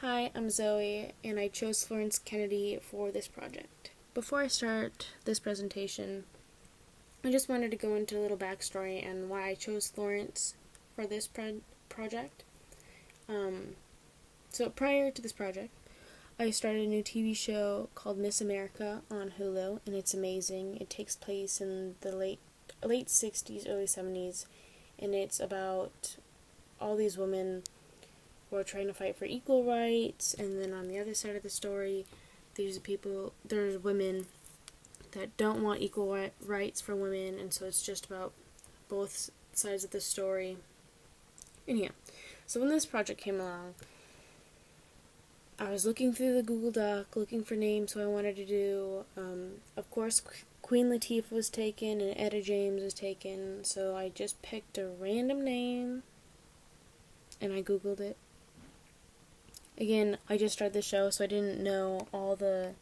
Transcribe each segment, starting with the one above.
Hi, I'm Zoe, and I chose Florence Kennedy for this project. Before I start this presentation, I just wanted to go into a little backstory and why I chose Florence for this project. Um, so prior to this project, I started a new TV show called Miss America on Hulu, and it's amazing. It takes place in the late 60s, early 70s, and it's about all these women who are trying to fight for equal rights, and then on the other side of the story, there's women that don't want equal rights for women, and so it's just about both sides of the story. And yeah, so when this project came along, I was looking through the Google Doc, looking for names who I wanted to do. Of course, Queen Latifah was taken and Etta James was taken, so I just picked a random name and I Googled it. Again, I just started the show, so I didn't know all the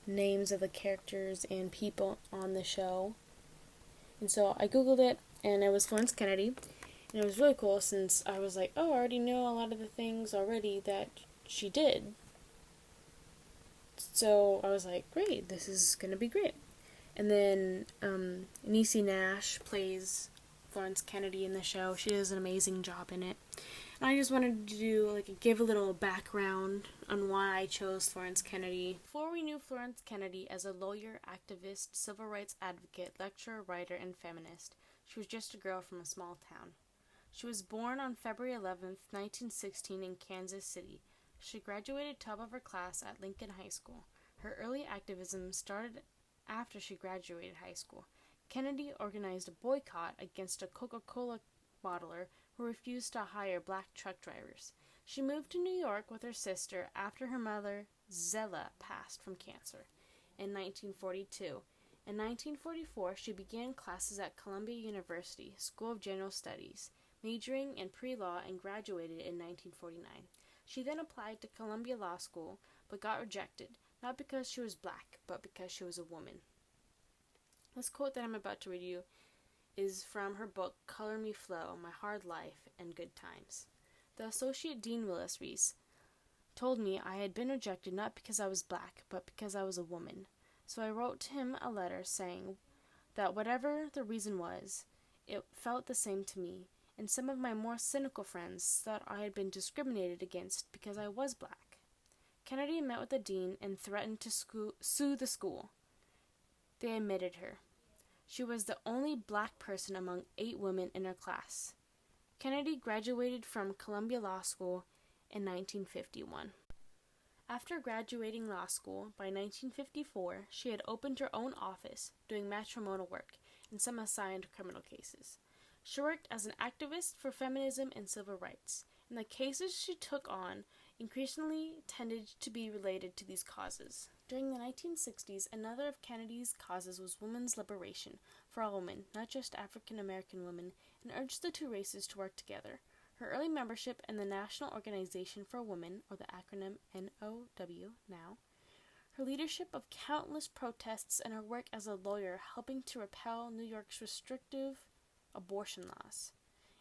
names of the characters and people on the show. And so I Googled it, and it was Florence Kennedy. And it was really cool since I was like, oh, I already know a lot of the things already that she did. So I was like, great, this is going to be great. And then Niecy Nash plays Florence Kennedy in the show. She does an amazing job in it. And I just wanted to give a little background on why I chose Florence Kennedy. Before we knew Florence Kennedy as a lawyer, activist, civil rights advocate, lecturer, writer, and feminist, she was just a girl from a small town. She was born on February 11th, 1916 in Kansas City. She graduated top of her class at Lincoln High School. Her early activism started after she graduated high school. Kennedy organized a boycott against a Coca-Cola bottler who refused to hire black truck drivers. She moved to New York with her sister after her mother, Zella, passed from cancer in 1942. In 1944, she began classes at Columbia University School of General Studies, majoring in pre-law, and graduated in 1949. She then applied to Columbia Law School, but got rejected, not because she was black, but because she was a woman. This quote that I'm about to read you is from her book, Color Me Flow, My Hard Life and Good Times. The Associate Dean Willis Reese told me I had been rejected not because I was black, but because I was a woman. So I wrote him a letter saying that whatever the reason was, it felt the same to me, and some of my more cynical friends thought I had been discriminated against because I was black. Kennedy met with the dean and threatened to sue the school. They admitted her. She was the only black person among 8 women in her class. Kennedy graduated from Columbia Law School in 1951. After graduating law school, by 1954, she had opened her own office, doing matrimonial work and some assigned criminal cases. She worked as an activist for feminism and civil rights, and the cases she took on increasingly tended to be related to these causes. During the 1960s, another of Kennedy's causes was women's liberation for all women, not just African American women, and urged the two races to work together. Her early membership in the National Organization for Women, or the acronym NOW now, her leadership of countless protests, and her work as a lawyer helping to repeal New York's restrictive abortion laws.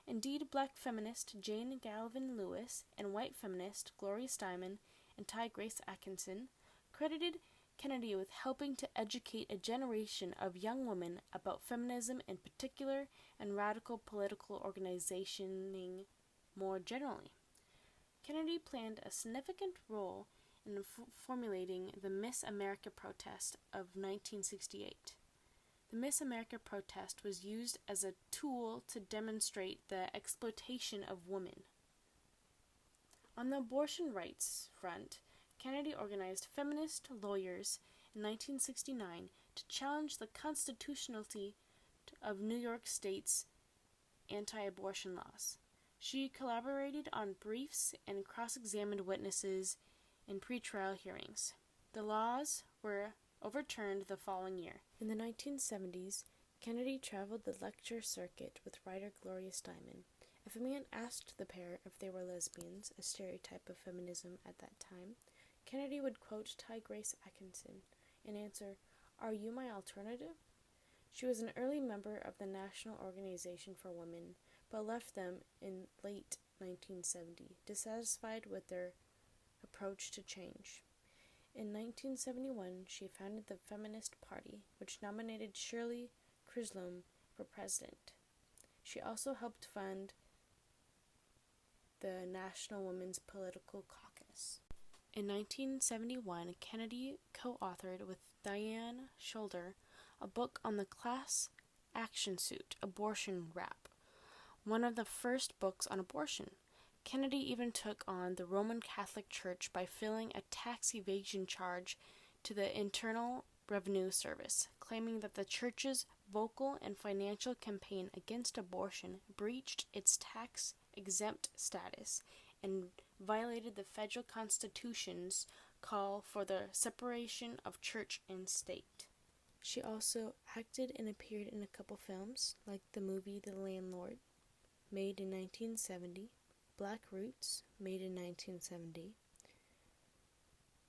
Indeed, black feminist Jane Galvin Lewis and white feminist Gloria Steinem and Ty Grace Atkinson credited Kennedy with helping to educate a generation of young women about feminism in particular and radical political organizing more generally. Kennedy played a significant role in formulating the Miss America protest of 1968. The Miss America protest was used as a tool to demonstrate the exploitation of women. On the abortion rights front, Kennedy organized feminist lawyers in 1969 to challenge the constitutionality of New York State's anti-abortion laws. She collaborated on briefs and cross-examined witnesses in pretrial hearings. The laws were overturned the following year. In the 1970s, Kennedy traveled the lecture circuit with writer Gloria Steinem. If a man asked the pair if they were lesbians, a stereotype of feminism at that time, Kennedy would quote Ty Grace Atkinson and answer, "Are you my alternative?" She was an early member of the National Organization for Women, but left them in late 1970, dissatisfied with their approach to change. In 1971, she founded the Feminist Party, which nominated Shirley Chisholm for president. She also helped fund the National Women's Political Caucus. In 1971, Kennedy co-authored with Diane Schuller a book on the class action suit, Abortion Rap, one of the first books on abortion. Kennedy even took on the Roman Catholic Church by filing a tax evasion charge to the Internal Revenue Service, claiming that the church's vocal and financial campaign against abortion breached its tax-exempt status and violated the federal Constitution's call for the separation of church and state. She also acted and appeared in a couple films, like the movie The Landlord, made in 1970, Black Roots, made in 1970,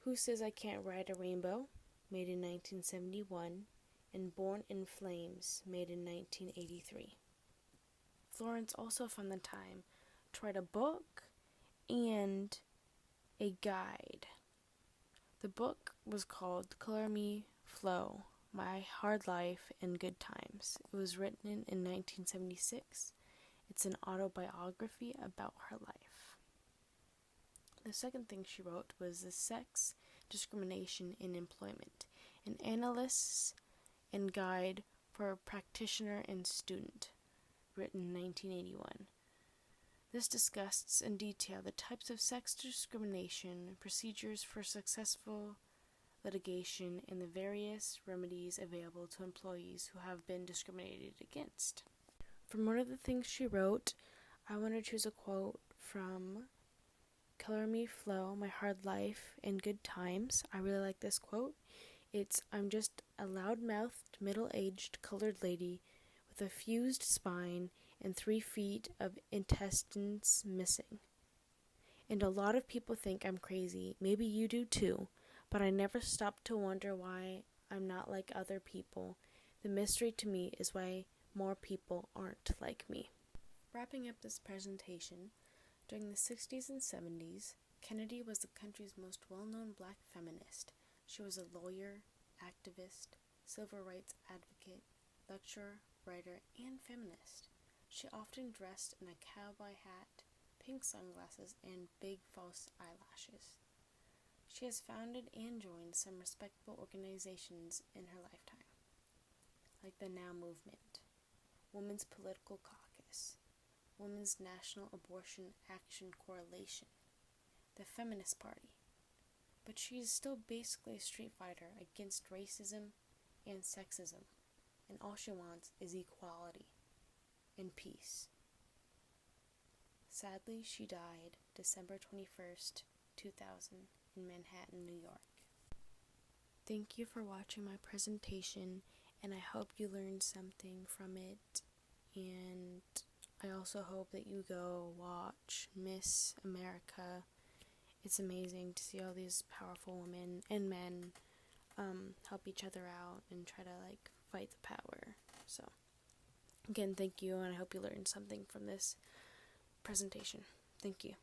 Who Says I Can't Ride a Rainbow, made in 1971, and Born in Flames, made in 1983. Florence also found the time to write a book and a guide. The book was called Color Me Flo, My Hard Life and Good Times. It was written in 1976. It's an autobiography about her life. The second thing she wrote was The Sex Discrimination in Employment, an analysis and guide for practitioner and student, written in 1981. This discusses in detail the types of sex discrimination, procedures for successful litigation, and the various remedies available to employees who have been discriminated against. From one of the things she wrote, I want to choose a quote from Color Me Flo, My Hard Life and Good Times. I really like this quote. It's, I'm just a loud-mouthed, middle-aged colored lady with a fused spine and 3 feet of intestines missing. And a lot of people think I'm crazy. Maybe you do too, but I never stop to wonder why I'm not like other people. The mystery to me is why more people aren't like me. Wrapping up this presentation, during the 60s and 70s, Kennedy was the country's most well-known black feminist. She was a lawyer, activist, civil rights advocate, lecturer, writer, and feminist. She often dressed in a cowboy hat, pink sunglasses, and big false eyelashes. She has founded and joined some respectable organizations in her lifetime, like the Now Movement, Women's Political Caucus, Women's National Abortion Action Coalition, the Feminist Party. But she is still basically a street fighter against racism and sexism, and all she wants is equality and peace. Sadly, she died December 21st, 2000, in Manhattan, New York. Thank you for watching my presentation, and I hope you learned something from it, and I also hope that you go watch Miss America. It's amazing to see all these powerful women and men help each other out and try to fight the power. So again, thank you, and I hope you learned something from this presentation. Thank you.